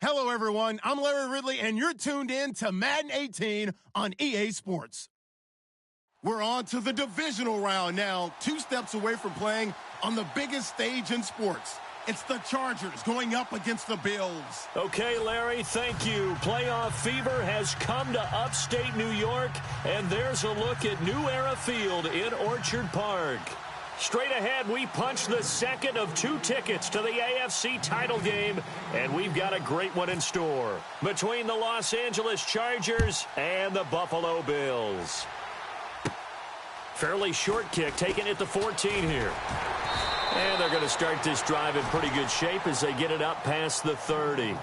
Hello, everyone. I'm Larry Ridley, and you're tuned in to Madden 18 on EA Sports. We're on to the divisional round now, 2 steps away from playing on the biggest stage in sports. It's the Chargers going up against the Bills. Okay, Larry, thank you. Playoff fever has come to upstate New York, and there's a look at New Era Field in Orchard Park. Straight ahead, we punch the second of 2 tickets to the AFC title game, and we've got a great one in store between the Los Angeles Chargers and the Buffalo Bills. Fairly short kick, taking it to 14 here. And they're going to start this drive in pretty good shape as they get it up past the 30.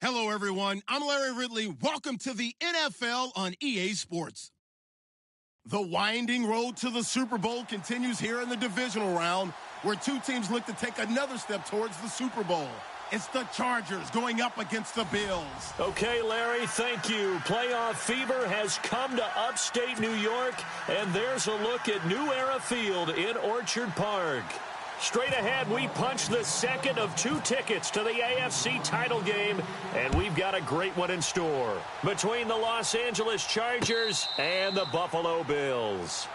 Hello, everyone. I'm Larry Ridley. Welcome to the NFL on EA Sports. The winding road to the Super Bowl continues here in the divisional round, where two teams look to take another step towards the Super Bowl. It's the Chargers going up against the Bills. Okay, Larry, thank you. Playoff fever has come to upstate New York, and there's a look at New Era Field in Orchard Park. Straight ahead, we punch the second of two tickets to the AFC title game, and we've got a great one in store between the Los Angeles Chargers and the Buffalo Bills.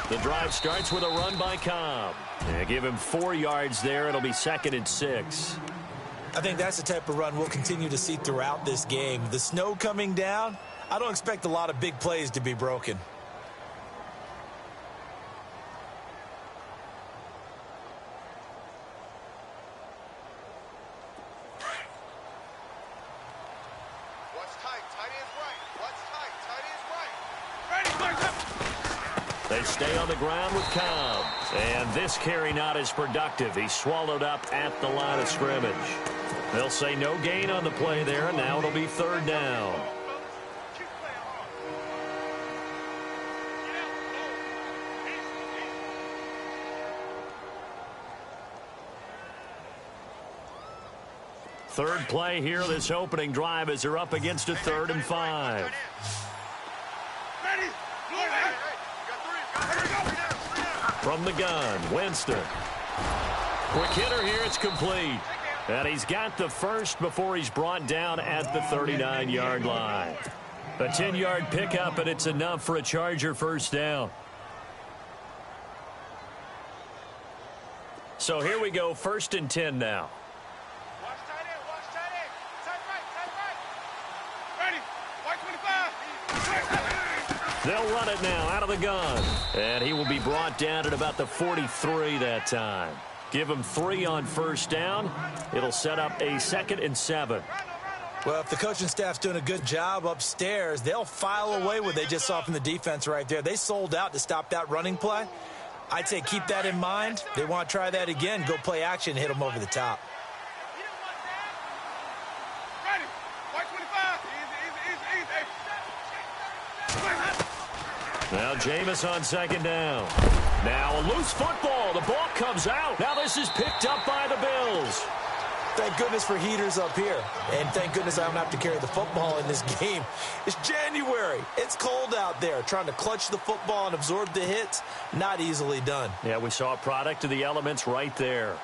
The drive starts with a run by Cobb. Give him 4 yards there. It'll be 2nd and 6. I think that's the type of run we'll continue to see throughout this game. The snow coming down, I don't expect a lot of big plays to be broken. They stay on the ground with Cobb. And this carry not as productive. He's swallowed up at the line of scrimmage. They'll say no gain on the play there. Now it'll be 3rd down. Third play here, this opening drive, as they're up against a 3rd and 5. From the gun, Winston. Quick hitter here, it's complete. And he's got the first before he's brought down at the 39-yard line. A 10-yard pickup, and it's enough for a Charger first down. So here we go, 1st and 10 now. They'll run it now out of the gun. And he will be brought down at about the 43 that time. Give him 3 on first down. It'll set up a 2nd and 7. Well, if the coaching staff's doing a good job upstairs, they'll file away what they just saw from the defense right there. They sold out to stop that running play. I'd say keep that in mind. They want to try that again. Go play action and hit them over the top. Now Jameis on 2nd down. Now a loose football. The ball comes out. Now this is picked up by the Bills. Thank goodness for heaters up here. And thank goodness I don't have to carry the football in this game. It's January. It's cold out there. Trying to clutch the football and absorb the hits, not easily done. Yeah, we saw a product of the elements right there.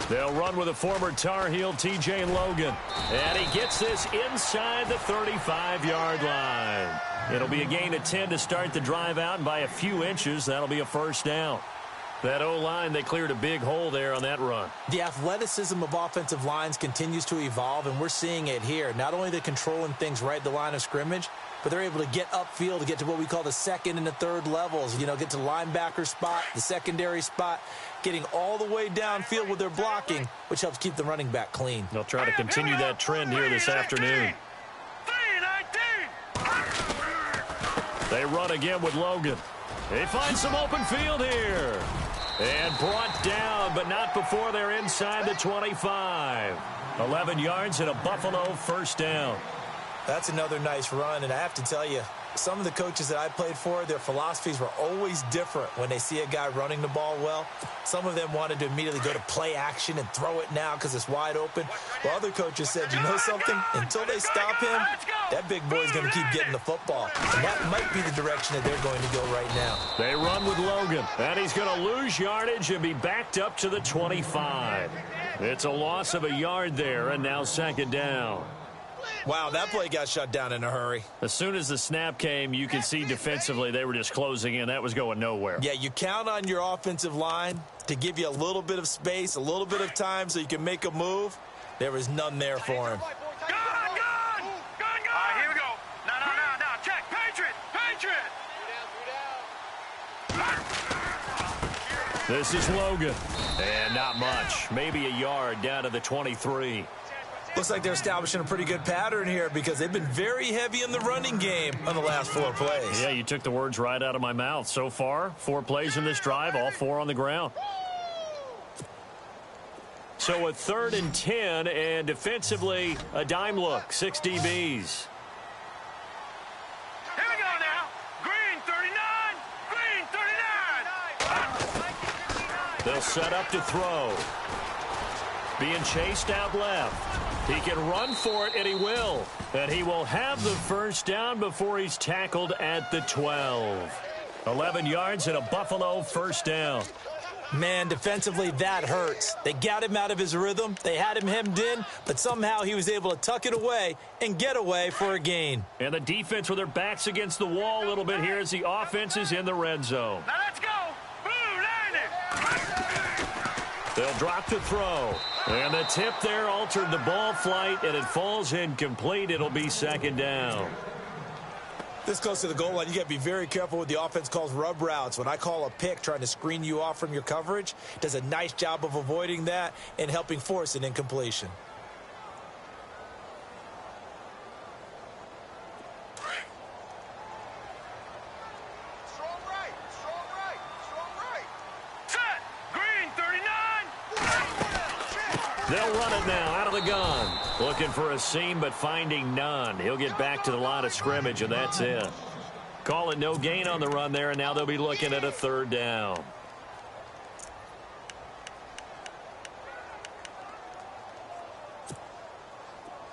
They'll run with a former Tar Heel, T.J. Logan. And he gets this inside the 35-yard line. It'll be a gain of 10 to start the drive out, and by a few inches, that'll be a first down. That O-line, they cleared a big hole there on that run. The athleticism of offensive lines continues to evolve, and we're seeing it here. Not only they're controlling things right at the line of scrimmage, but they're able to get upfield to get to what we call the 2nd and the 3rd levels. You know, get to the linebacker spot, the secondary spot, getting all the way downfield with their blocking, which helps keep the running back clean. They'll try to continue that trend here this afternoon. They run again with Logan. They find some open field here. And brought down, but not before they're inside the 25. 11 yards and a Buffalo first down. That's another nice run, and I have to tell you, Some of the coaches that I played for, their philosophies were always different when they see a guy running the ball well. Some of them wanted to immediately go to play action and throw it now because it's wide open. While other coaches said, you know something? Until they stop him, that big boy's going to keep getting the football. And that might be the direction that they're going to go right now. They run with Logan, and he's going to lose yardage and be backed up to the 25. It's a loss of a yard there, and now second down. Wow, that play got shut down in a hurry. As soon as the snap came, you could see defensively they were just closing in. That was going nowhere. Yeah, you count on your offensive line to give you a little bit of space, a little bit of time so you can make a move. There was none there for him. Gun! Here we go. No. Check. Patriot! This is Logan. And not much. Maybe a yard down to the 23. Looks like they're establishing a pretty good pattern here because they've been very heavy in the running game on the last 4 plays. Yeah, you took the words right out of my mouth. So far, 4 plays in this drive, all 4 on the ground. So a 3rd and 10, and defensively, a dime look, 6 DBs. Here we go now. Green 39. They'll set up to throw. Being chased out left. He can run for it, and he will. And he will have the first down before he's tackled at the 12. 11 yards and a Buffalo first down. Man, defensively, that hurts. They got him out of his rhythm. They had him hemmed in, but somehow he was able to tuck it away and get away for a gain. And the defense with their backs against the wall a little bit here as the offense is in the red zone. Now let's go. Blue, line it. They'll drop to throw. And the tip there altered the ball flight, and it falls incomplete. It'll be second down. This close to the goal line, you got to be very careful with the offense calls rub routes. When I call a pick trying to screen you off from your coverage, does a nice job of avoiding that and helping force an incompletion. Strong right. Set. Green 39. They'll run it now out of the gun. Looking for a seam, but finding none. He'll get back to the line of scrimmage, and that's it. Call it no gain on the run there, and now they'll be looking at a 3rd down.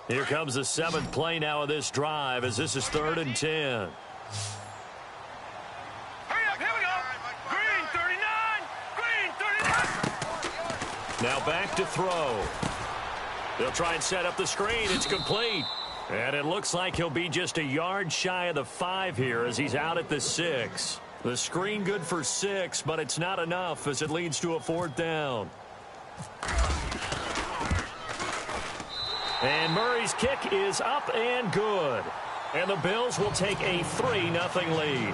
Here comes the 7th play now of this drive as this is 3rd and 10. Hurry up, here we go. Green 39. Now back to throw. They'll try and set up the screen. It's complete. And it looks like he'll be just a yard shy of the 5 here as he's out at the 6. The screen good for 6, but it's not enough as it leads to a 4th down. And Murray's kick is up and good. And the Bills will take a 3-0 lead.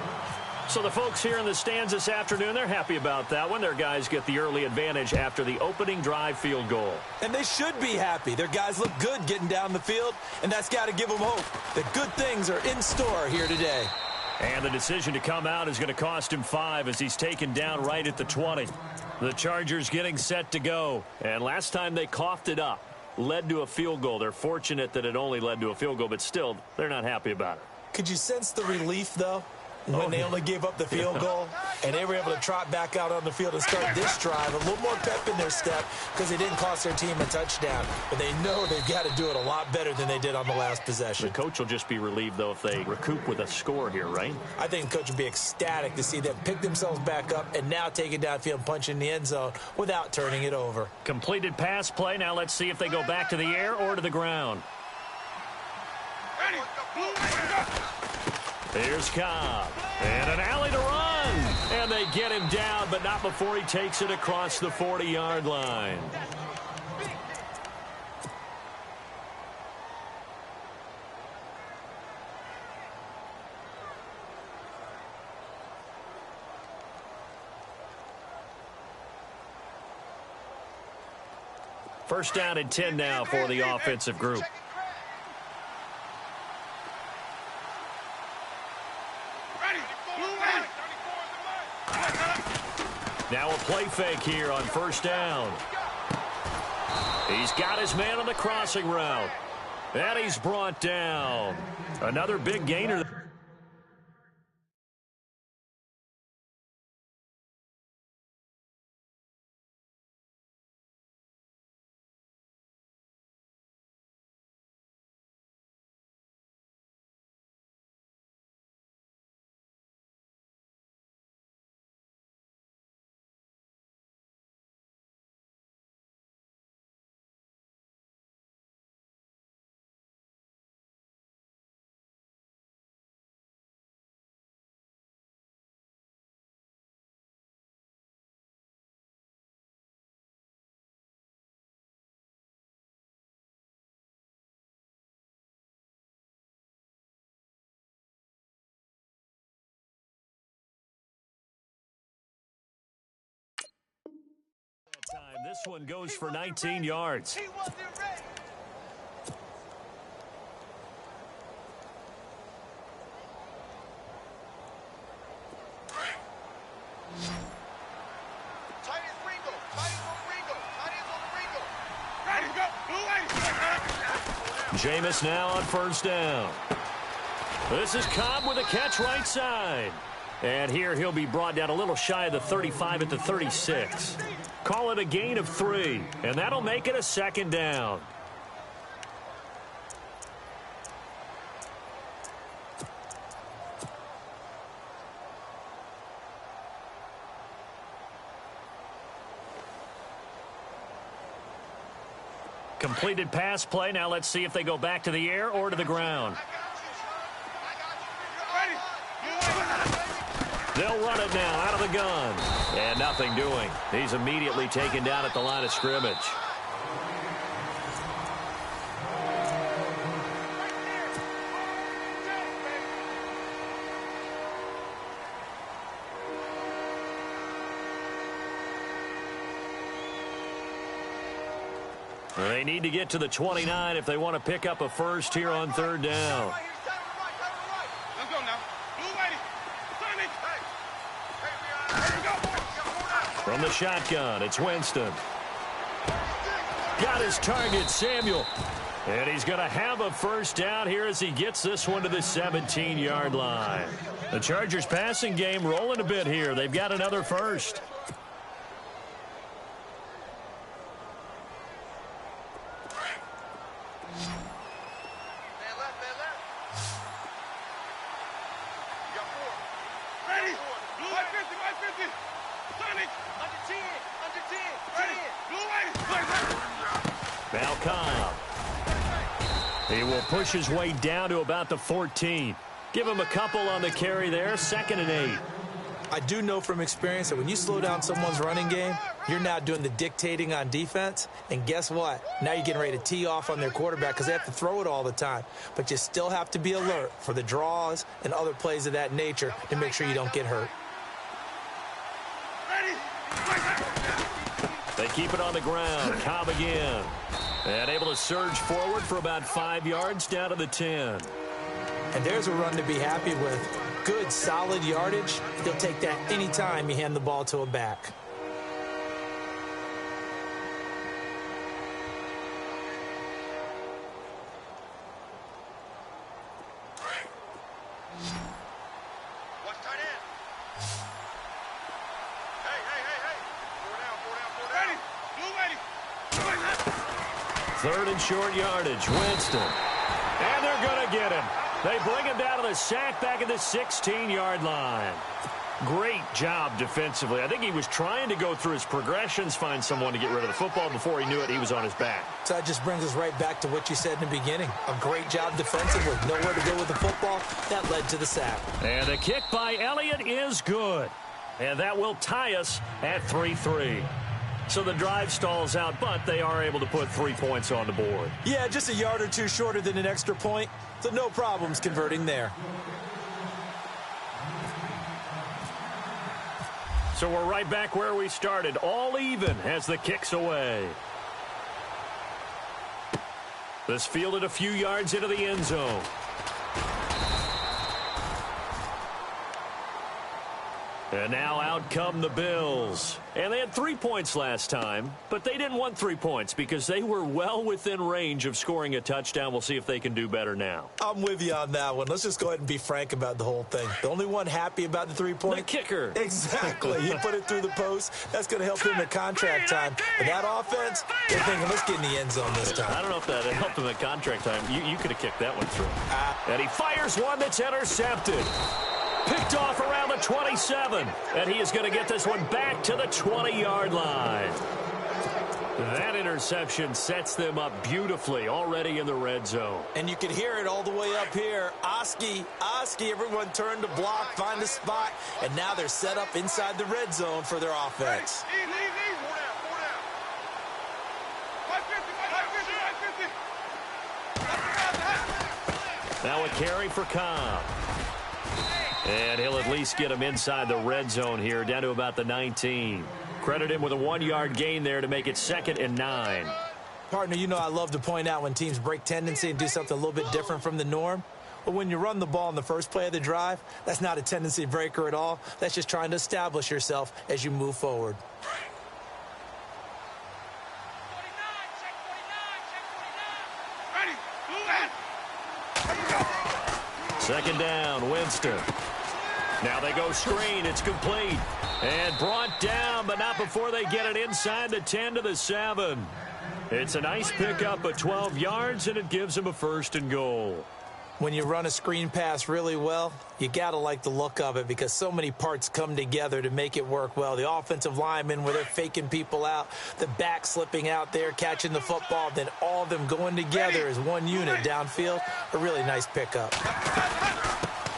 So the folks here in the stands this afternoon, they're happy about that one. Their guys get the early advantage after the opening drive field goal. And they should be happy. Their guys look good getting down the field, and that's got to give them hope that good things are in store here today. And the decision to come out is going to cost him 5 as he's taken down right at the 20. The Chargers getting set to go. And last time they coughed it up, led to a field goal. They're fortunate that it only led to a field goal, but still, they're not happy about it. Could you sense the relief, though, when they only gave up the field goal and they were able to trot back out on the field and start this drive? A little more pep in their step because they didn't cost their team a touchdown, but they know they've got to do it a lot better than they did on the last possession. The coach will just be relieved, though, if they recoup with a score here, right? I think the coach would be ecstatic to see them pick themselves back up and now take it downfield and punch in the end zone without turning it over. Completed pass play. Now let's see if they go back to the air or to the ground. Ready. Here's Cobb. And an alley to run. And they get him down, but not before he takes it across the 40-yard line. First down and 10 now for the offensive group. Now a play fake here on first down. He's got his man on the crossing route. And he's brought down. Another big gainer. This one goes for 19 yards. He wasn't ready. Tight is Ringo. Tight is on Ringo. Tight is on Ringo. Ready to go. Jameis now on first down. This is Cobb with a catch right side. And here he'll be brought down a little shy of the 35 at the 36. Call it a gain of 3, and that'll make it a second down. Completed pass play. Now let's see if they go back to the air or to the ground. They'll run it now out of the gun. And nothing doing. He's immediately taken down at the line of scrimmage. They need to get to the 29 if they want to pick up a first here on third down. Let's go now. From the shotgun, it's Winston. Got his target, Samuel. And he's going to have a first down here as he gets this one to the 17-yard line. The Chargers passing game rolling a bit here. They've got another first. Now Cobb. He will push his way down to about the 14. Give him a couple on the carry there. 2nd and 8. I do know from experience that when you slow down someone's running game, you're now doing the dictating on defense. And guess what? Now you're getting ready to tee off on their quarterback because they have to throw it all the time. But you still have to be alert for the draws and other plays of that nature to make sure you don't get hurt. They keep it on the ground. Cobb again. And able to surge forward for about 5 yards down to the 10. And there's a run to be happy with. Good, solid yardage. He'll take that anytime you hand the ball to a back. Watch tight end. Hey. 4 down. Ready. 3rd and short yardage. Winston. And they're going to get him. They bring him down to the sack back at the 16-yard line. Great job defensively. I think he was trying to go through his progressions, find someone to get rid of the football. Before he knew it, he was on his back. So that just brings us right back to what you said in the beginning. A great job defensively. Nowhere to go with the football. That led to the sack. And the kick by Elliott is good. And that will tie us at 3-3. So the drive stalls out, but they are able to put 3 points on the board. Yeah, just a yard or two shorter than an extra point. So no problems converting there. So we're right back where we started. All even as the kick's away. This fielded a few yards into the end zone. And now out come the Bills. And they had 3 points last time, but they didn't want 3 points because they were well within range of scoring a touchdown. We'll see if they can do better now. I'm with you on that one. Let's just go ahead and be frank about the whole thing. The only one happy about the 3 point? The kicker. Exactly. He put it through the post. That's going to help him at contract time. But that offense, they're thinking, let's get in the end zone this time. I don't know if that helped him at contract time. You could have kicked that one through. And he fires one that's intercepted. Picked off around the 27. And he is going to get this one back to the 20-yard line. That interception sets them up beautifully already in the red zone. And you can hear it all the way up here. Oski, everyone turned to block, find a spot, and now they're set up inside the red zone for their offense. Now a carry for Cobb. And he'll at least get him inside the red zone here, down to about the 19. Credit him with a 1-yard gain there to make it 2nd and 9. Partner, you know I love to point out when teams break tendency and do something a little bit different from the norm. But when you run the ball in the first play of the drive, that's not a tendency breaker at all. That's just trying to establish yourself as you move forward. Second down, Winston. Now they go screen. It's complete. And brought down, but not before they get it inside the 10 to the 7. It's a nice pickup of 12 yards, and it gives them a 1st and goal. When you run a screen pass really well, you got to like the look of it because so many parts come together to make it work well. The offensive linemen where they're faking people out, the back slipping out there, catching the football, then all of them going together as one unit downfield. A really nice pickup.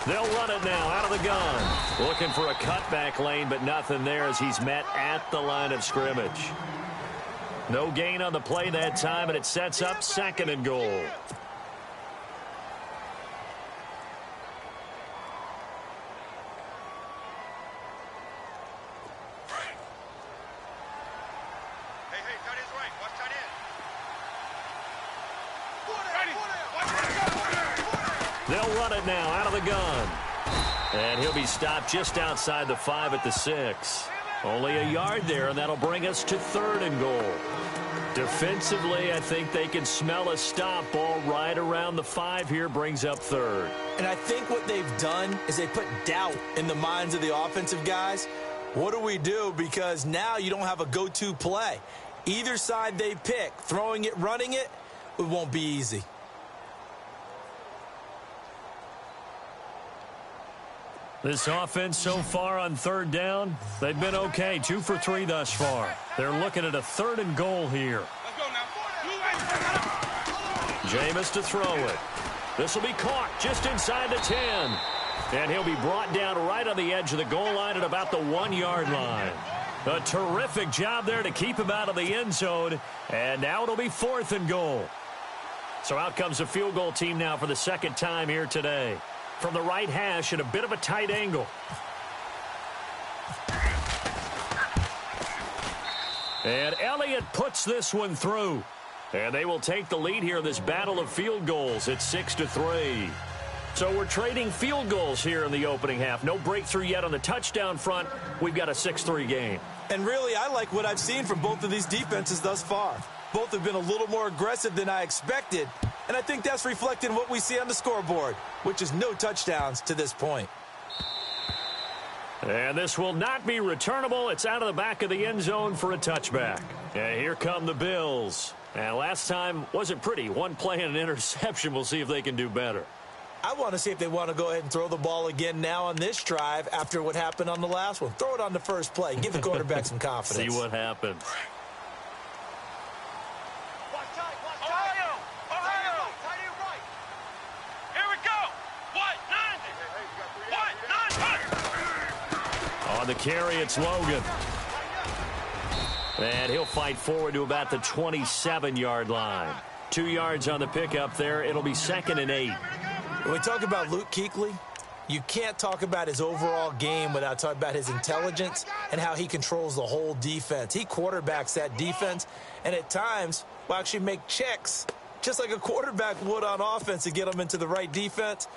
They'll run it now out of the gun. Looking for a cutback lane, but nothing there as he's met at the line of scrimmage. No gain on the play that time, and it sets up 2nd and goal. They'll run it now out of the gun. And he'll be stopped just outside the 5 at the 6. Only a yard there, and that'll bring us to 3rd and goal. Defensively, I think they can smell a stop. Ball right around the 5 here brings up 3rd. And I think what they've done is they put doubt in the minds of the offensive guys. What do we do? Because now you don't have a go-to play. Either side they pick, throwing it, running it, it won't be easy. This offense so far on 3rd down, they've been okay. 2 for 3 thus far. They're looking at a 3rd and goal here. Jameis to throw it. This will be caught just inside the 10. And he'll be brought down right on the edge of the goal line at about the 1-yard line. A terrific job there to keep him out of the end zone. And now it'll be 4th and goal. So out comes the field goal team now for the 2nd time here today. From the right hash at a bit of a tight angle. And Elliott puts this one through. And they will take the lead here in this battle of field goals at 6-3. So we're trading field goals here in the opening half. No breakthrough yet on the touchdown front. We've got a 6-3 game. And really, I like what I've seen from both of these defenses thus far. Both have been a little more aggressive than I expected. And I think that's reflected in what we see on the scoreboard, which is no touchdowns to this point. And this will not be returnable. It's out of the back of the end zone for a touchback. And here come the Bills. And last time wasn't pretty. One play and an interception. We'll see if they can do better. I want to see if they want to go ahead and throw the ball again now on this drive after what happened on the last one. Throw it on the first play. Give the quarterback some confidence. See what happens. On the carry, it's Logan. And he'll fight forward to about the 27-yard line. 2 yards on the pickup there. It'll be 2nd and 8. When we talk about Luke Kuechly, you can't talk about his overall game without talking about his intelligence and how he controls the whole defense. He quarterbacks that defense, and at times will actually make checks, just like a quarterback would on offense to get them into the right defense.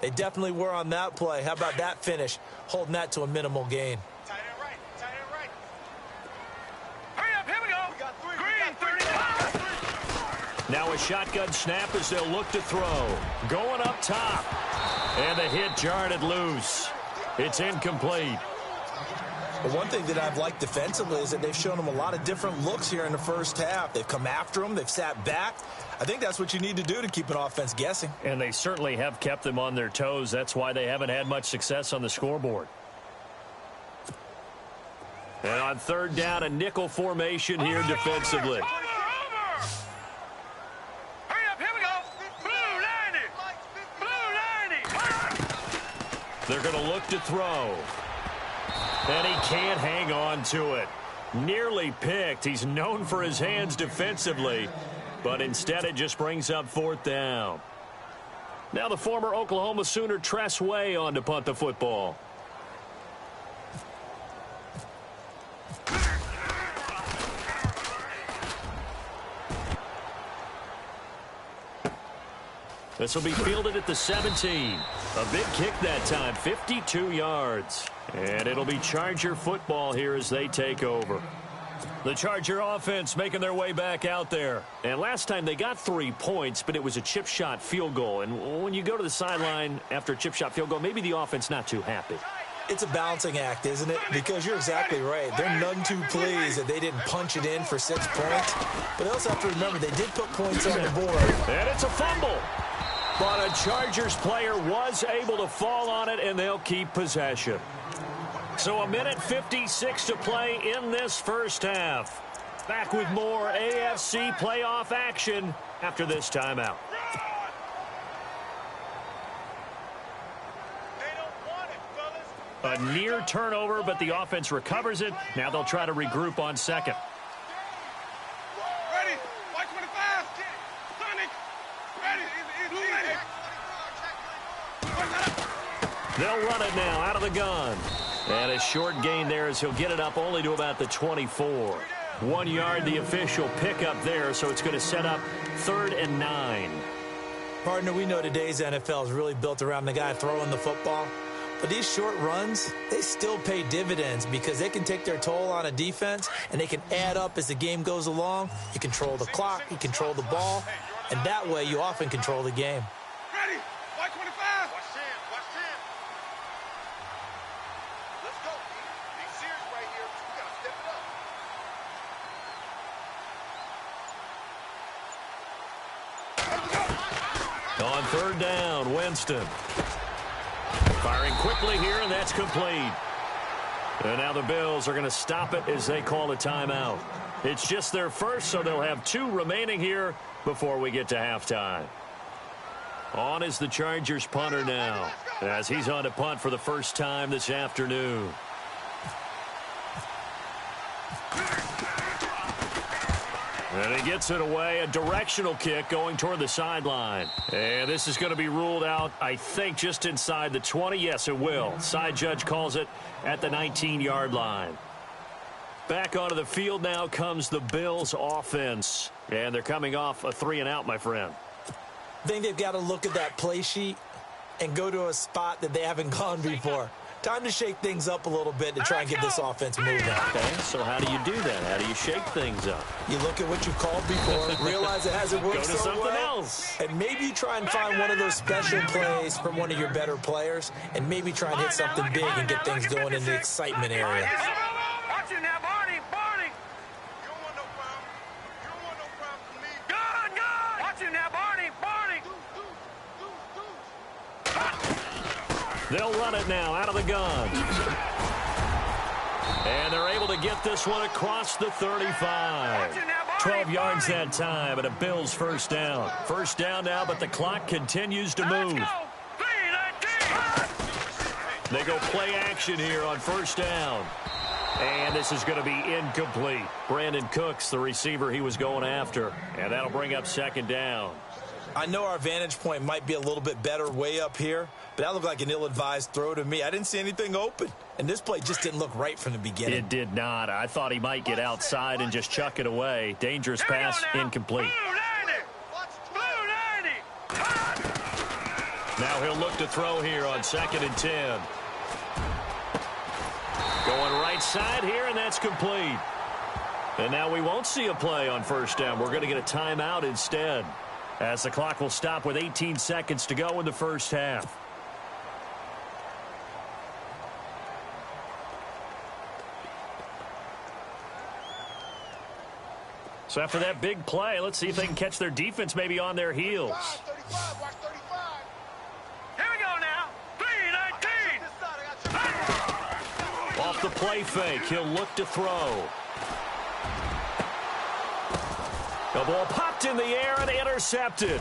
They definitely were on that play. How about that finish, holding that to a minimal gain? Tight end right. Tight end right. Hurry up. Here we go. We got 3. Green, 35. Now a shotgun snap as they'll look to throw. Going up top. And the hit jarred it loose. It's incomplete. But one thing that I've liked defensively is that they've shown them a lot of different looks here in the first half. They've come after them. They've sat back. I think that's what you need to do to keep an offense guessing. And they certainly have kept them on their toes. That's why they haven't had much success on the scoreboard. And on 3rd down, a nickel formation here defensively. Over. Hurry up. Here we go. Blue 90. Blue 90. They're going to look to throw. And he can't hang on to it. Nearly picked. He's known for his hands defensively. But instead it just brings up 4th down. Now the former Oklahoma Sooner Tress Way on to punt the football. This will be fielded at the 17. A big kick that time, 52 yards. And it'll be Charger football here as they take over. The Charger offense making their way back out there. And last time they got 3 points, but it was a chip shot field goal. And when you go to the sideline after a chip shot field goal, maybe the offense not too happy. It's a balancing act, isn't it? Because you're exactly right. They're none too pleased that they didn't punch it in for 6 points. But they also have to remember they did put points on the board. And it's a fumble. But a Chargers player was able to fall on it, and they'll keep possession. So 1:56 to play in this first half. Back with more AFC playoff action after this timeout. A near turnover, but the offense recovers it. Now they'll try to regroup on second. Ready. White 25. Sonic. Ready. They'll run it now out of the gun. And a short gain there as he'll get it up only to about the 24. 1 yard, the official pickup there, so it's going to set up 3rd and 9. Partner, we know today's NFL is really built around the guy throwing the football. But these short runs, they still pay dividends because they can take their toll on a defense and they can add up as the game goes along. You control the clock, you control the ball, and that way you often control the game. Ready. White 25. Watch 10. Watch 10. Let's go. Be serious right here. We got to step it up. On 3rd down, Winston. Firing quickly here, and that's complete. And now the Bills are going to stop it as they call a timeout. It's just their first, so they'll have 2 remaining here before we get to halftime. On is the Chargers punter now, as he's on to punt for the first time this afternoon. And he gets it away, a directional kick going toward the sideline. And this is going to be ruled out, I think, just inside the 20. Yes, it will. Side judge calls it at the 19-yard line. Back onto the field now comes the Bills offense. And they're coming off a 3-and-out, my friend. I think they've got to look at that play sheet and go to a spot that they haven't gone before. Time to shake things up a little bit to try and get this offense moving. Okay, so how do you do that? How do you shake things up? You look at what you've called before, realize it hasn't worked Go to so something well, else. and maybe you try and find one of those special plays from one of your better players, and maybe try and hit something big and get things going in the excitement area. Watch it now, Barney. Barney. You don't want no problem. You don't want no problem from me. Good. Watch it now, Barney. Barney. They'll run it now out of the gun. And they're able to get this one across the 35. 12 yards that time, and a Bills first down. First down now, but the clock continues to move. They go play action here on first down. And this is going to be incomplete. Brandon Cooks, the receiver he was going after. And that'll bring up 2nd down. I know our vantage point might be a little bit better way up here, but that looked like an ill-advised throw to me. I didn't see anything open, and this play just didn't look right from the beginning. It did not. I thought he might get outside and just chuck it away. Dangerous pass, incomplete. Now he'll look to throw here on 2nd and 10. Going right side here, and that's complete. And now we won't see a play on first down. We're going to get a timeout instead, as the clock will stop with 18 seconds to go in the first half. So after that big play, let's see if they can catch their defense maybe on their heels. 35, watch 35. Here we go now. 3-19. Off the play fake, he'll look to throw. The ball popped in the air and intercepted.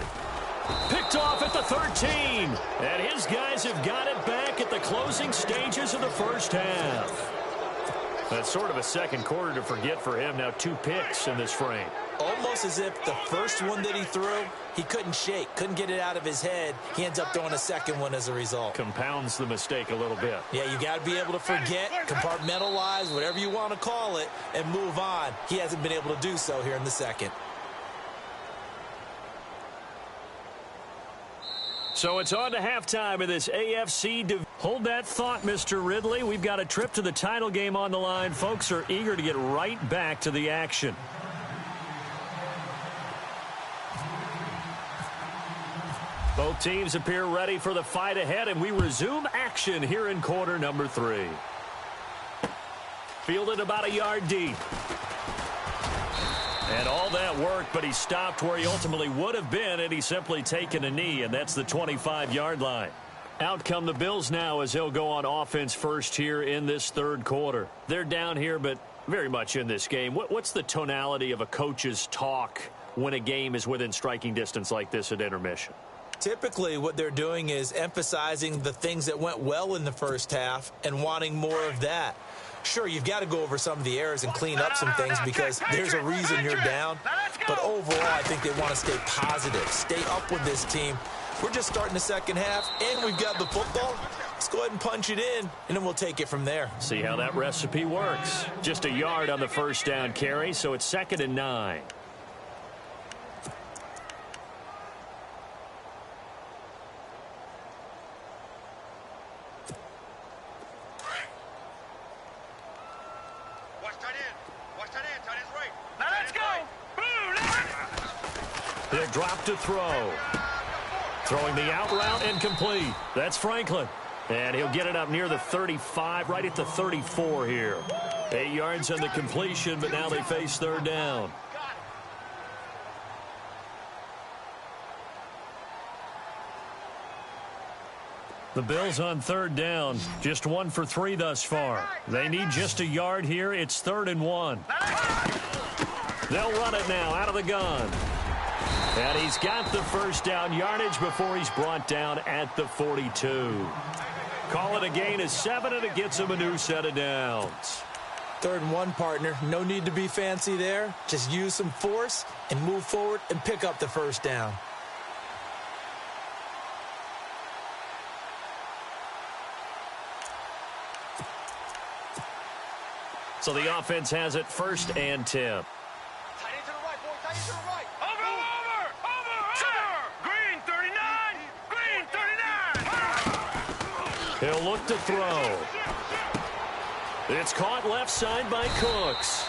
Picked off at the 13. And his guys have got it back at the closing stages of the first half. That's sort of a second quarter to forget for him. Now 2 picks in this frame. Almost as if the first one that he threw, he couldn't shake, couldn't get it out of his head. He ends up throwing a second one as a result. Compounds the mistake a little bit. Yeah, you got to be able to forget, compartmentalize, whatever you want to call it, and move on. He hasn't been able to do so here in the second. So it's on to halftime in this AFC division. Hold that thought, Mr. Ridley. We've got a trip to the title game on the line. Folks are eager to get right back to the action. Both teams appear ready for the fight ahead, and we resume action here in quarter number 3. Fielded about a yard deep. And all that work, but he stopped where he ultimately would have been, and he's simply taken a knee, and that's the 25-yard line. Out come the Bills now as they'll go on offense first here in this third quarter. They're down here, but very much in this game. What's the tonality of a coach's talk when a game is within striking distance like this at intermission? Typically, what they're doing is emphasizing the things that went well in the first half and wanting more of that. Sure, you've got to go over some of the errors and clean up some things because there's a reason you're down. But overall, I think they want to stay positive, stay up with this team. We're just starting the second half, and we've got the football. Let's go ahead and punch it in, and then we'll take it from there. See how that recipe works. Just a yard on the first down carry, so it's 2nd and 9. He'll drop to throw. Throwing the out route and complete. That's Franklin. And he'll get it up near the 35, right at the 34 here. 8 yards on the completion, but now they face third down. The Bills on third down, just 1 for 3 thus far. They need just a yard here. It's 3rd and 1. They'll run it now out of the gun. And he's got the first down yardage before he's brought down at the 42. Call it a gain of 7, and it gets him a new set of downs. 3rd and 1, partner. No need to be fancy there. Just use some force and move forward and pick up the first down. So the offense has it 1st and 10. He'll look to throw. It's caught left side by Cooks.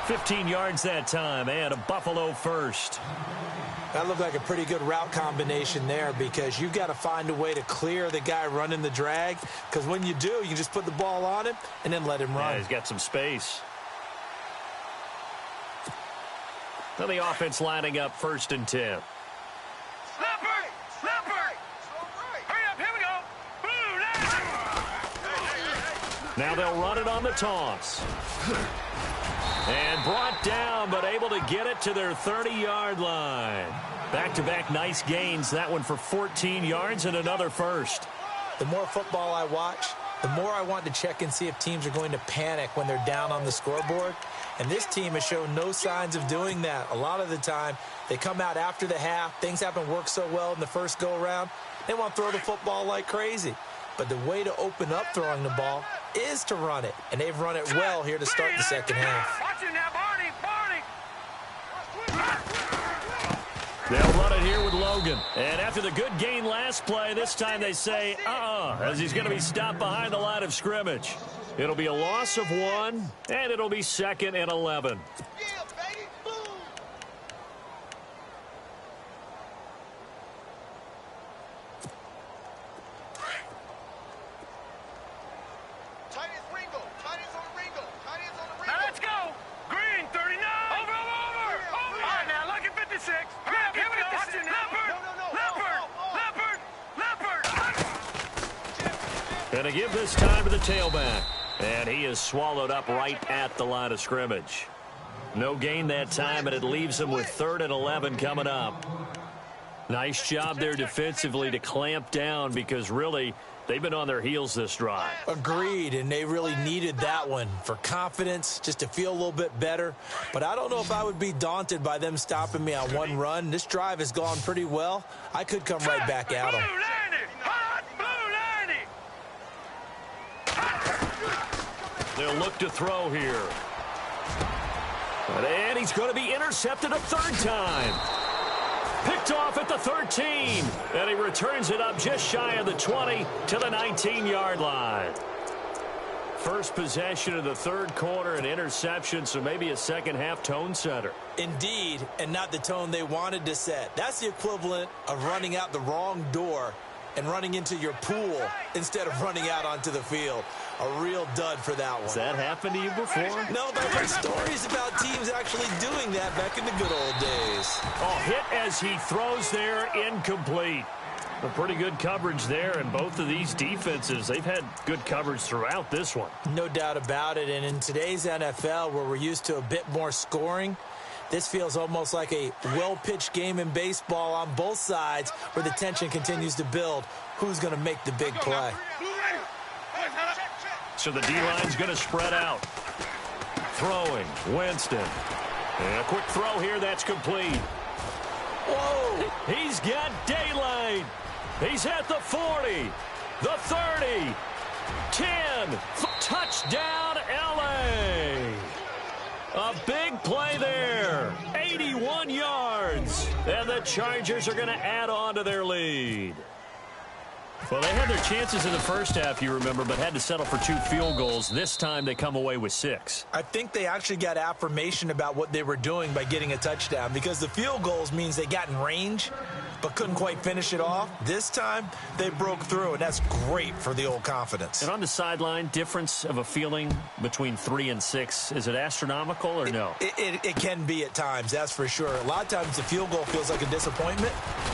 15 yards that time, and a Buffalo first. That looked like a pretty good route combination there because you've got to find a way to clear the guy running the drag, because when you do, you can just put the ball on him and then let him run. Yeah, he's got some space. Now the offense lining up 1st and 10. Now they'll run it on the toss. And brought down, but able to get it to their 30-yard line. Back-to-back nice gains. That one for 14 yards and another first. The more football I watch, the more I want to check and see if teams are going to panic when they're down on the scoreboard. And this team has shown no signs of doing that. A lot of the time, they come out after the half. Things haven't worked so well in the first go-around. They want to throw the football like crazy. But the way to open up throwing the ball is to run it. And they've run it well here to start the second half. They'll run it here with Logan. And after the good gain last play, this time they say, as he's going to be stopped behind the line of scrimmage. It'll be a loss of 1, and it'll be 2nd and 11. And to give this time to the tailback. And he is swallowed up right at the line of scrimmage. No gain that time, and it leaves him with 3rd and 11 coming up. Nice job there defensively to clamp down because really they've been on their heels this drive. Agreed, and they really needed that one for confidence, just to feel a little bit better. But I don't know if I would be daunted by them stopping me on one run. This drive has gone pretty well. I could come right back at them. They'll look to throw here. And he's going to be intercepted a 3rd time. Picked off at the 13. And he returns it up just shy of the 20 to the 19-yard line. First possession of the third quarter, an interception, so maybe a second-half tone setter. Indeed, and not the tone they wanted to set. That's the equivalent of running out the wrong door and running into your pool instead of running out onto the field. A real dud for that one. Has that happened to you before? No, but I've heard stories about teams actually doing that back in the good old days. Oh, hit as he throws there, incomplete. A pretty good coverage there, and both of these defenses, they've had good coverage throughout this one. No doubt about it, and in today's NFL, where we're used to a bit more scoring, this feels almost like a well-pitched game in baseball on both sides where the tension continues to build. Who's going to make the big play? So the D-line's going to spread out. Throwing, Winston. And a quick throw here, that's complete. Whoa! He's got daylight. He's at the 40, the 30, 10, touchdown LA. A big play there, 81 yards, and the Chargers are going to add on to their lead. Well, they had their chances in the first half, you remember, but had to settle for 2 field goals. This time they come away with 6. I think they actually got affirmation about what they were doing by getting a touchdown, because the field goals means they got in range but couldn't quite finish it off. This time they broke through, and that's great for the old confidence. And on the sideline, difference of a feeling between 3 and 6, is it astronomical or no? It can be at times, that's for sure. A lot of times the field goal feels like a disappointment.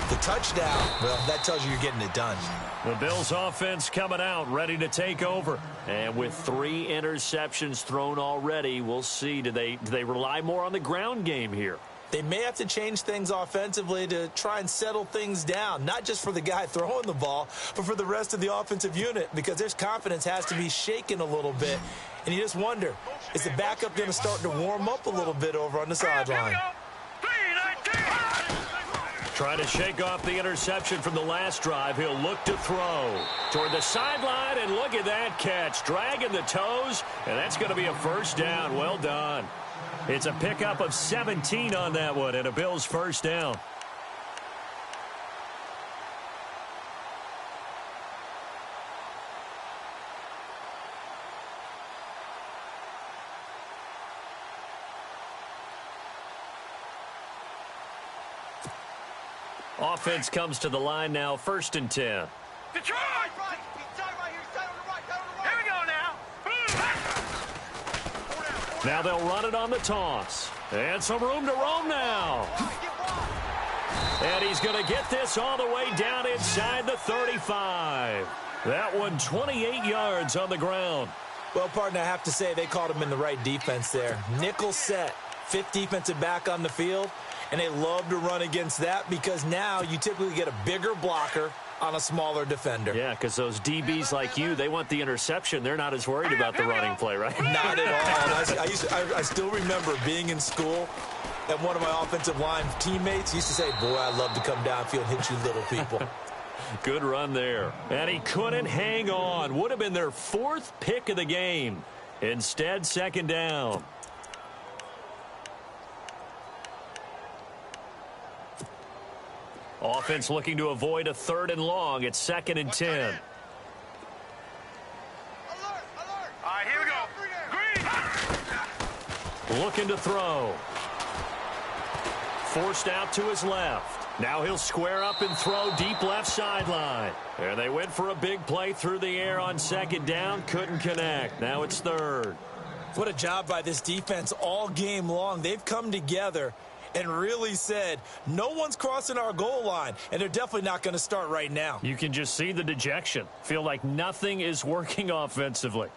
The touchdown, well, that tells you you're getting it done. The Bills offense coming out, ready to take over. And with 3 interceptions thrown already, we'll see. Do they rely more on the ground game here? They may have to change things offensively to try and settle things down, not just for the guy throwing the ball, but for the rest of the offensive unit, because their confidence has to be shaken a little bit. And you just wonder, is the backup going to start to warm up a little bit over on the sideline? Trying to shake off the interception from the last drive. He'll look to throw toward the sideline, and look at that catch. Dragging the toes, and that's going to be a first down. Well done. It's a pickup of 17 on that one, and a Bills first down. Offense comes to the line now, 1st and 10. Detroit! Here we go now. Now they'll run it on the toss. And some room to roam now. And he's going to get this all the way down inside the 35. That one 28 yards on the ground. Well, partner, I have to say they called him in the right defense there. Nickel set, 5th defensive back on the field. And they love to run against that because now you typically get a bigger blocker on a smaller defender. Yeah, because those DBs like you, they want the interception. They're not as worried about the running play, right? Not at all. I still remember being in school, and one of my offensive line teammates used to say, boy, I love to come downfield and hit you little people. Good run there. And he couldn't hang on. Would have been their 4th pick of the game. Instead, 2nd down. Offense looking to avoid a 3rd and long. It's 2nd and 10. Alert, alert. All right, here we go. Green. Looking to throw. Forced out to his left. Now he'll square up and throw deep left sideline. There they went for a big play through the air on 2nd down. Couldn't connect. Now it's 3rd. What a job by this defense all game long. They've come together and really said, no one's crossing our goal line, and they're definitely not going to start right now. You can just see the dejection. Feel like nothing is working offensively.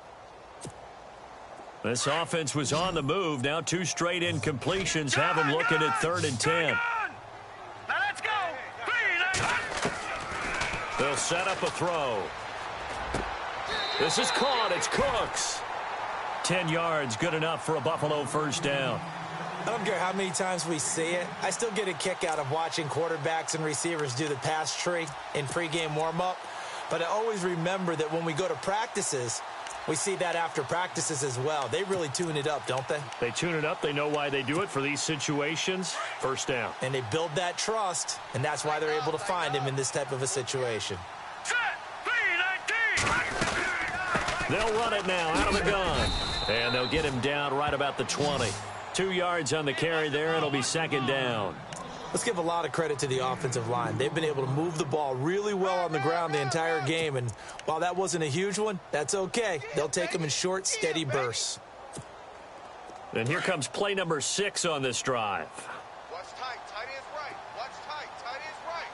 This offense was on the move. Now 2 straight incompletions have them looking at 3rd and 10. Now let's go. They'll set up a throw. This is caught. It's Cooks. 10 yards, good enough for a Buffalo first down. I don't care how many times we see it. I still get a kick out of watching quarterbacks and receivers do the pass tree in pregame warm-up. But I always remember that when we go to practices, We see that after practices as well. They really tune it up, don't they? They tune it up. They know why they do it for these situations. First down. And they build that trust, and that's why they're able to find him in this type of a situation. They'll run it now out of the gun. And they'll get him down right about the 20. 2 yards on the carry there. It'll be second down. Let's give a lot of credit to the offensive line. They've been able to move the ball really well on the ground the entire game. And while that wasn't a huge one, that's okay. They'll take them in short, steady bursts. And here comes play number 6 on this drive. Watch tight. Tight is right. Watch tight. Tight is right.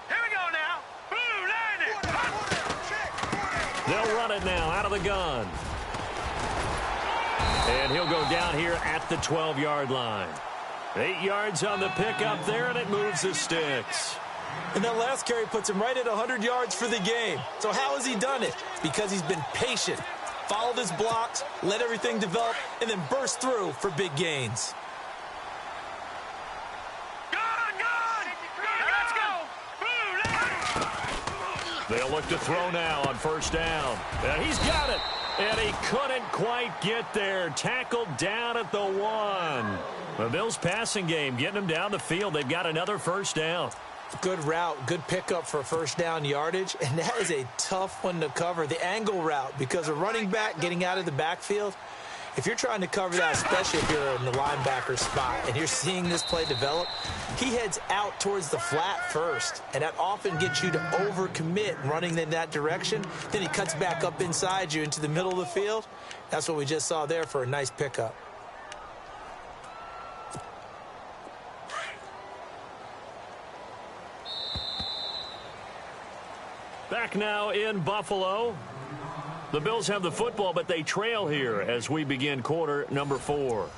Here we go now. Blue, line it. They'll run it now out of the gun. And he'll go down here at the 12-yard line. 8 yards on the pickup there, and it moves the sticks. And that last carry puts him right at 100 yards for the game. So how has he done it? Because he's been patient, followed his blocks, let everything develop, and then burst through for big gains. Let's go. They'll look to throw now on first down. And he's got it. And he couldn't quite get there. Tackled down at the 1. The Bills' passing game getting them down the field. They've got another first down. Good route, good pickup for first down yardage, and that is a tough one to cover, the angle route, because a running back getting out of the backfield, if you're trying to cover that, especially if you're in the linebacker spot and you're seeing this play develop, he heads out towards the flat first, and that often gets you to overcommit running in that direction. Then he cuts back up inside you into the middle of the field. That's what we just saw there for a nice pickup. Back now in Buffalo. The Bills have the football, but they trail here as we begin quarter number 4.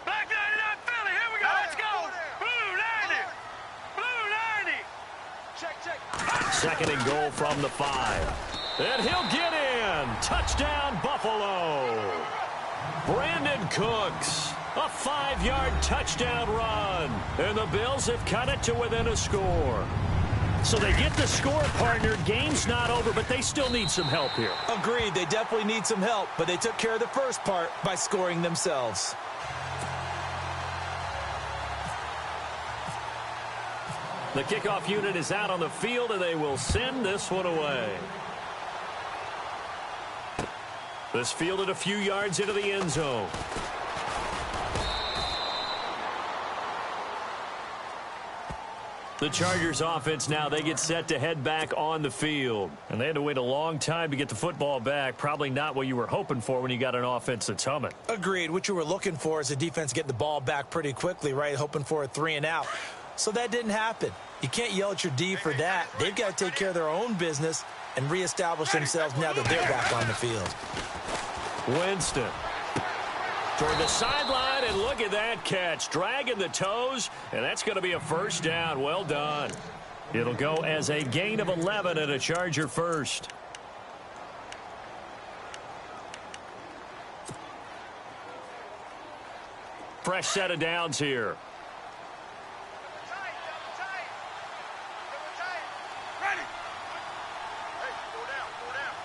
Back 99 Philly. Here we go. Let's go. Blue, 90. Blue, 90. Check. Second and goal from the 5. And he'll get in. Touchdown, Buffalo. Brandon Cooks. A 5-yard touchdown run. And the Bills have cut it to within a score. So they get the score, partner. Game's not over, but they still need some help here. Agreed, they definitely need some help, but they took care of the first part by scoring themselves. The kickoff unit is out on the field, and they will send this one away. This fielded a few yards into the end zone. The Chargers offense now, they get set to head back on the field. And they had to wait a long time to get the football back. Probably not what you were hoping for when you got an offense that's humming. Agreed. What you were looking for is the defense getting the ball back pretty quickly, right? Hoping for a 3 and out. So that didn't happen. You can't yell at your D for that. They've got to take care of their own business and reestablish themselves now that they're back on the field. Winston toward the sideline, and look at that catch. Dragging the toes, and that's going to be a first down. Well done. It'll go as a gain of 11 and a Charger first. Fresh set of downs here.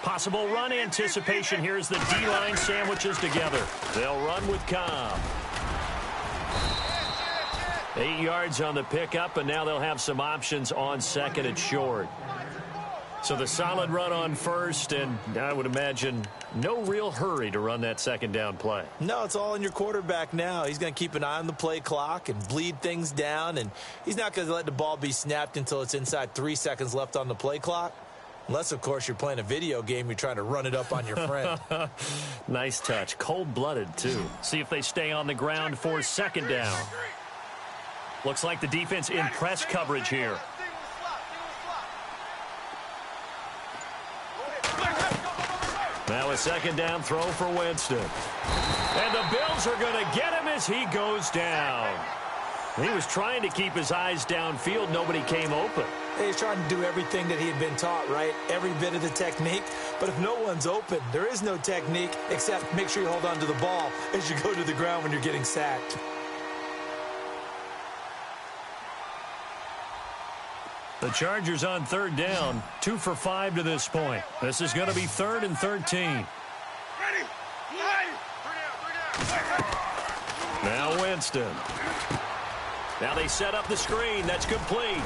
Possible run anticipation here as the D-line sandwiches together. They'll run with Cobb. 8 yards on the pickup, and now they'll have some options on second and short. So the solid run on first, and I would imagine no real hurry to run that second down play. No, it's all in your quarterback now. He's going to keep an eye on the play clock and bleed things down, and he's not going to let the ball be snapped until it's inside 3 seconds left on the play clock. Unless, of course, you're playing a video game, you're trying to run it up on your friend. Nice touch. Cold-blooded, too. See if they stay on the ground for second down. Looks like the defense in press coverage here. Now a second down throw for Winston. And the Bills are going to get him as he goes down. He was trying to keep his eyes downfield. Nobody came open. He's trying to do everything that he had been taught, right? Every bit of the technique. But if no one's open, there is no technique except make sure you hold on to the ball as you go to the ground when you're getting sacked. The Chargers on third down, 2 for 5 to this point. This is going to be 3rd and 13. Now Winston. Now they set up the screen. That's complete.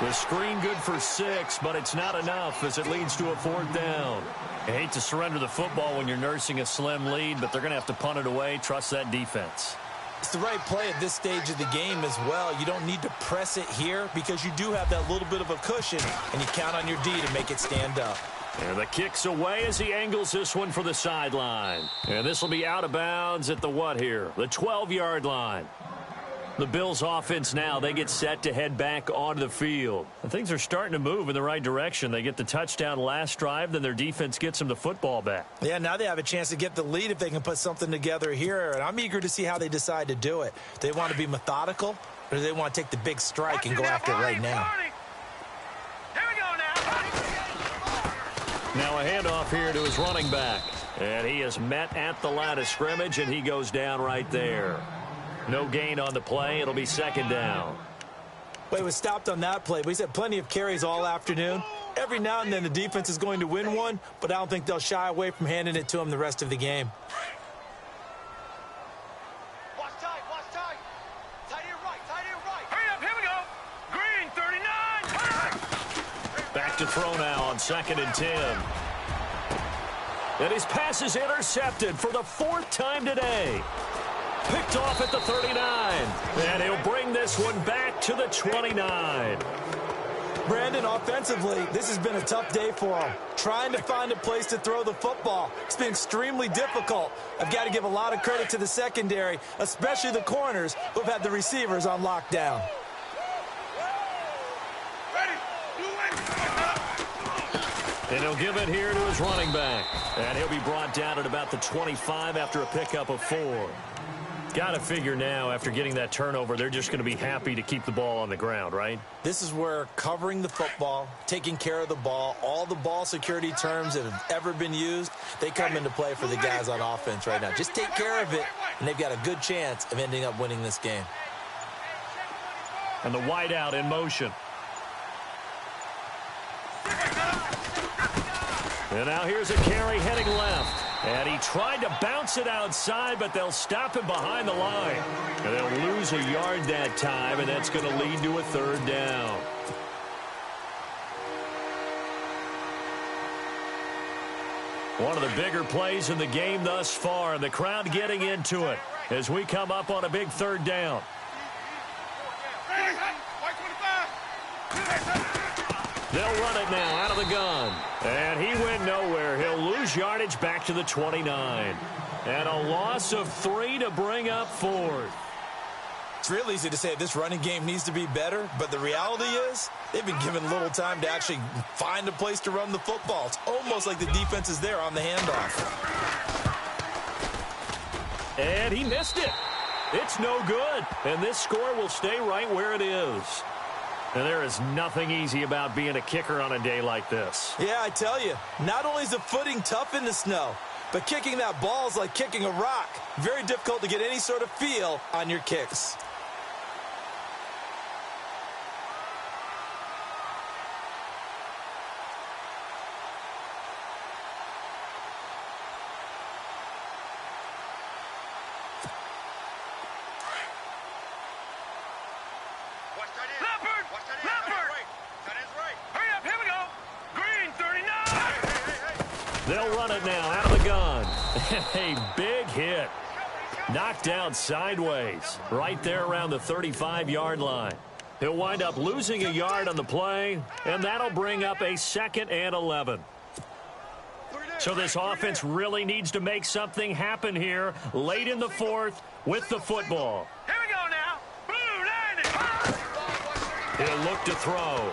The screen good for 6, but it's not enough as it leads to a 4th down. I hate to surrender the football when you're nursing a slim lead, but they're going to have to punt it away. Trust that defense. It's the right play at this stage of the game as well. You don't need to press it here because you do have that little bit of a cushion, and you count on your D to make it stand up. And the kick's away as he angles this one for the sideline. And this will be out of bounds at the what here? The 12-yard line. The Bills offense now, they get set to head back onto the field. And things are starting to move in the right direction. They get the touchdown last drive, then their defense gets them the football back. Yeah, now they have a chance to get the lead if they can put something together here. And I'm eager to see how they decide to do it. Do they want to be methodical, or do they want to take the big strike and go after it right now? Here we go now. Now a handoff here to his running back. And he is met at the line of scrimmage, and he goes down right there. No gain on the play. It'll be 2nd down. Well, he was stopped on that play, but he's had plenty of carries all afternoon. Every now and then the defense is going to win one, but I don't think they'll shy away from handing it to him the rest of the game. Watch tight, watch tight. Tight end right, tight end right. Hurry up, here we go. Green, 39. Back to throw now on 2nd and 10. And his pass is intercepted for the 4th time today. Picked off at the 39. And he'll bring this one back to the 29. Brandon, offensively, this has been a tough day for him. Trying to find a place to throw the football. It's been extremely difficult. I've got to give a lot of credit to the secondary, especially the corners who've had the receivers on lockdown. And he'll give it here to his running back. And he'll be brought down at about the 25 after a pickup of 4. Got to figure now, after getting that turnover, they're just going to be happy to keep the ball on the ground, right? This is where covering the football, taking care of the ball, all the ball security terms that have ever been used, they come into play for the guys on offense right now. Just take care of it, and they've got a good chance of ending up winning this game. And the wideout in motion. And now here's a carry heading left. And he tried to bounce it outside, but they'll stop him behind the line. And they'll lose a yard that time, and that's going to lead to a 3rd down. One of the bigger plays in the game thus far, and the crowd getting into it as we come up on a big 3rd down. They'll run it now out of the gun. And he went nowhere. He'll lose yardage back to the 29. And a loss of 3 to bring up 4th. It's real easy to say this running game needs to be better, but the reality is they've been given little time to actually find a place to run the football. It's almost like the defense is there on the handoff. And he missed it. It's no good. And this score will stay right where it is. And there is nothing easy about being a kicker on a day like this. Yeah, I tell you, not only is the footing tough in the snow, but kicking that ball is like kicking a rock. Very difficult to get any sort of feel on your kicks. They'll run it now out of the gun. A big hit. Knocked down sideways right there around the 35-yard line. He'll wind up losing a yard on the play, and that'll bring up a 2nd and 11. So this offense really needs to make something happen here late in the 4th with the football. Here we go now. Blue landing. He'll look to throw.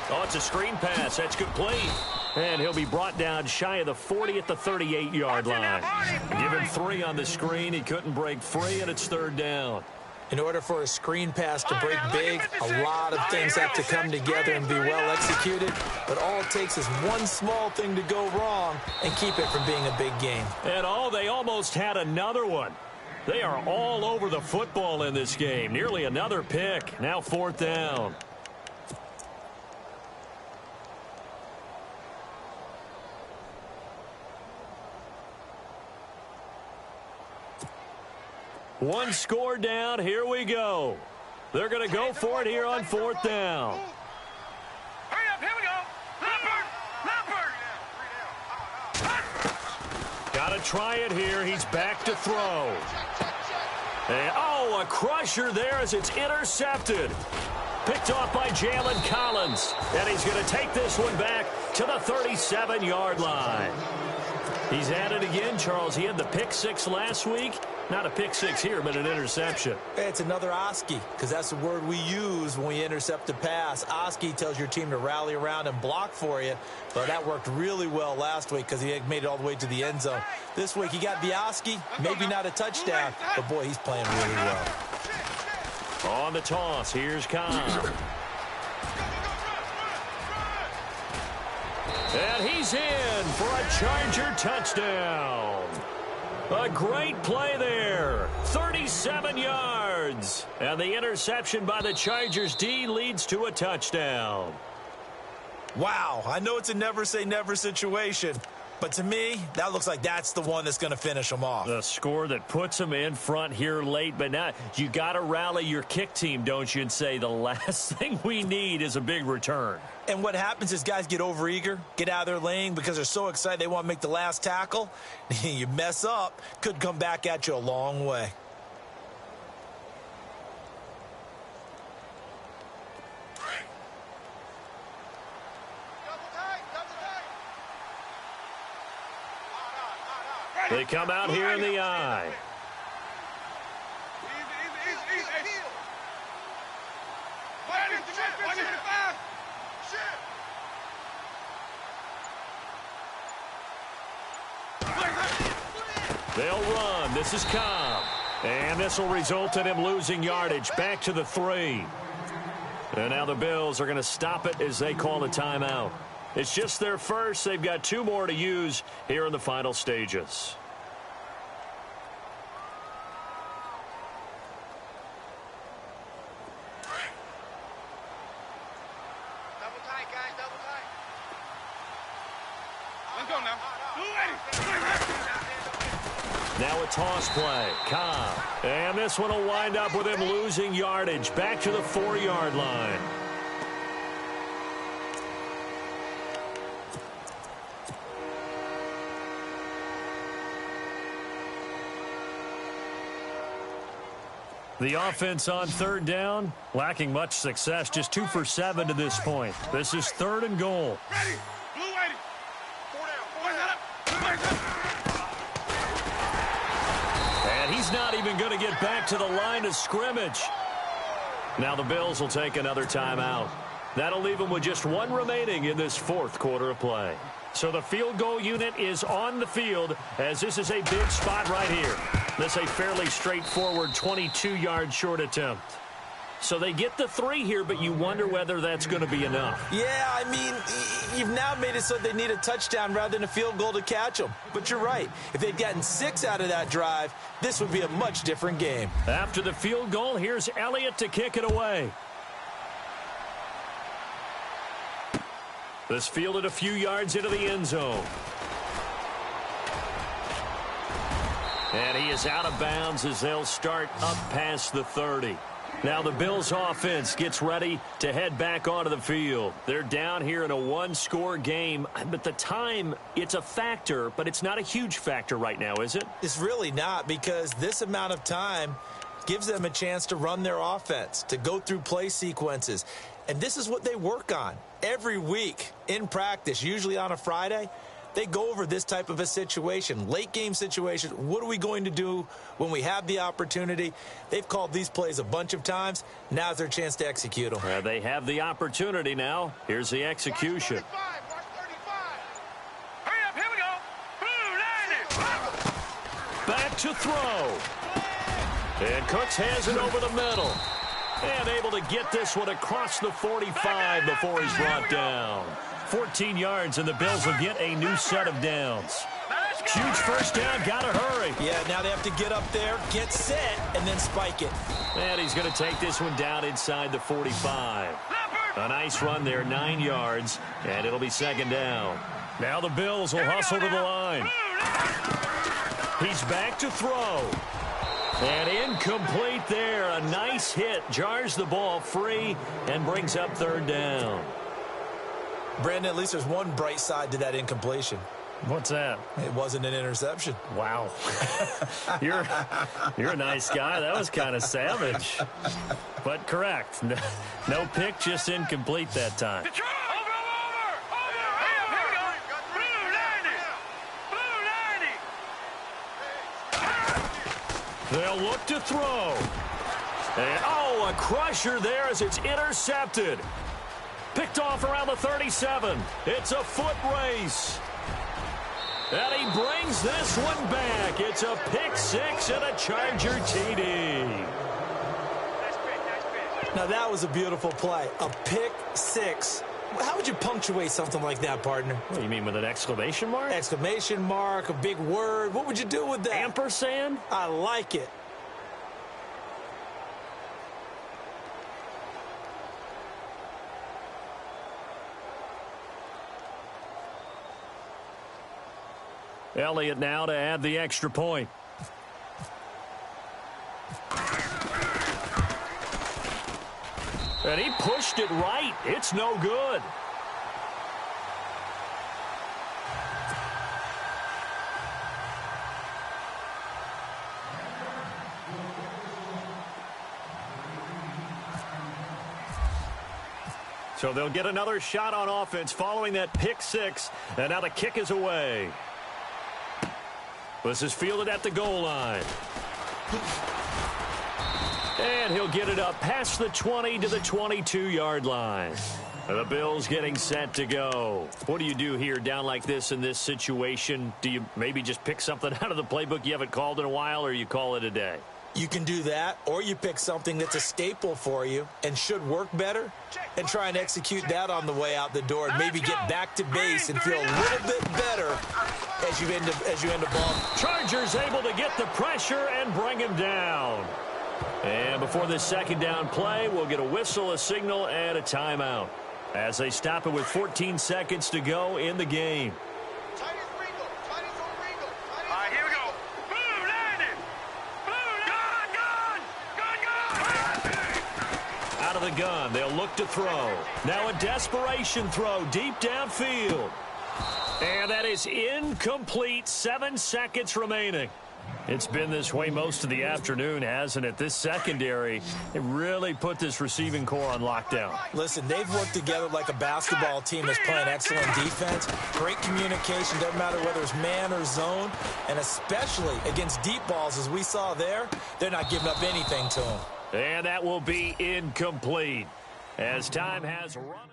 Oh, it's a screen pass. That's complete. And he'll be brought down shy of the 40 at the 38-yard line. Give him 3 on the screen. He couldn't break free, and it's 3rd down. In order for a screen pass to break big, a lot of things have to come together and be well executed. But all it takes is one small thing to go wrong and keep it from being a big game. And they almost had another one. They are all over the football in this game. Nearly another pick. Now 4th down. One score down. Here we go. They're going to go for it here on 4th down. Hurry up, here we go. Leopard. Got to try it here. He's back to throw. And, a crusher there as it's intercepted. Picked off by Jalen Collins. And he's going to take this one back to the 37-yard line. He's at it again, Charles. He had the pick 6 last week. Not a pick 6 here, but an interception. It's another Oski, because that's the word we use when we intercept a pass. Oski tells your team to rally around and block for you, but that worked really well last week because he made it all the way to the end zone. This week he got the Oski, maybe not a touchdown, but boy, he's playing really well. On the toss, here's Cobb. And he's in for a Charger touchdown. A great play there. 37 yards. And the interception by the Chargers D leads to a touchdown. Wow, I know it's a never-say-never situation, but to me, that looks like that's the one that's going to finish them off. The score that puts them in front here late, but now you got to rally your kick team, don't you, and say the last thing we need is a big return. And what happens is guys get overeager, get out of their lane because they're so excited they want to make the last tackle. You mess up, could come back at you a long way. They come out here in the eye. They'll run. This is Cobb. And this will result in him losing yardage back to the 3. And now the Bills are going to stop it as they call a timeout. It's just their first. They've got 2 more to use here in the final stages. Double tight, guys, double tight. Let's go now. Now a toss play. Cobb. And this one will wind up with him losing yardage back to the 4-yard line. The offense on 3rd down, lacking much success, just 2 for 7 to this point. This is 3rd and goal. Ready. Blue ready. 4 down. And he's not even going to get back to the line of scrimmage. Now the Bills will take another timeout. That'll leave them with just 1 remaining in this 4th quarter of play. So the field goal unit is on the field as this is a big spot right here. This is a fairly straightforward 22-yard short attempt. So they get the 3 here, but you wonder whether that's going to be enough. Yeah, I mean, you've now made it so they need a touchdown rather than a field goal to catch them. But you're right. If they'd gotten 6 out of that drive, this would be a much different game. After the field goal, here's Elliott to kick it away. This fielded a few yards into the end zone. And he is out of bounds as they'll start up past the 30. Now the Bills offense gets ready to head back onto the field. They're down here in a 1-score game, but the time, it's a factor, but it's not a huge factor right now, is it? It's really not, because this amount of time gives them a chance to run their offense, to go through play sequences. And this is what they work on every week in practice, usually on a Friday. They go over this type of a situation, late game situation. What are we going to do when we have the opportunity? They've called these plays a bunch of times. Now's their chance to execute them. They have the opportunity now. Here's the execution. March 35. Hurry up, here we go. Blue, line it. Back to throw. And Cooks has it over the middle. And able to get this one across the 45 before he's brought down. 14 yards, and the Bills will get a new set of downs. Huge first down, gotta hurry. Yeah, now they have to get up there, get set, and then spike it. And he's going to take this one down inside the 45. A nice run there, 9 yards, and it'll be second down. Now the Bills will hustle to the line. He's back to throw. And incomplete there. A nice hit. Jars the ball free and brings up third down. Brandon, at least there's one bright side to that incompletion. What's that? It wasn't an interception. Wow. You're a nice guy. That was kind of savage. But correct. No pick, just incomplete that time. They'll look to throw. And, oh, a crusher there as it's intercepted. Picked off around the 37. It's a foot race. And he brings this one back. It's a pick six and a Charger TD. Now, that was a beautiful play. A pick six. How would you punctuate something like that, partner? What do you mean, with an exclamation mark? Exclamation mark, a big word. What would you do with that? Ampersand? I like it. Elliott now to add the extra point. And he pushed it right. It's no good. So they'll get another shot on offense following that pick six. And now the kick is away. This is fielded at the goal line. And he'll get it up past the 20 to the 22-yard line. The Bills getting set to go. What do you do here down like this in this situation? Do you maybe just pick something out of the playbook you haven't called in a while, or you call it a day? You can do that, or you pick something that's a staple for you and should work better and try and execute that on the way out the door and maybe get back to base and feel a little bit better as you end a ball. Chargers able to get the pressure and bring him down. And before this second down play, we'll get a whistle, a signal, and a timeout as they stop it with 14 seconds to go in the game. Out of the gun, they'll look to throw. Now a desperation throw deep downfield. And that is incomplete. 7 seconds remaining. It's been this way most of the afternoon, hasn't it? This secondary, it really put this receiving core on lockdown. Listen, they've worked together like a basketball team that's playing excellent defense. Great communication, doesn't matter whether it's man or zone. And especially against deep balls, as we saw there, they're not giving up anything to them. And that will be incomplete as time has run.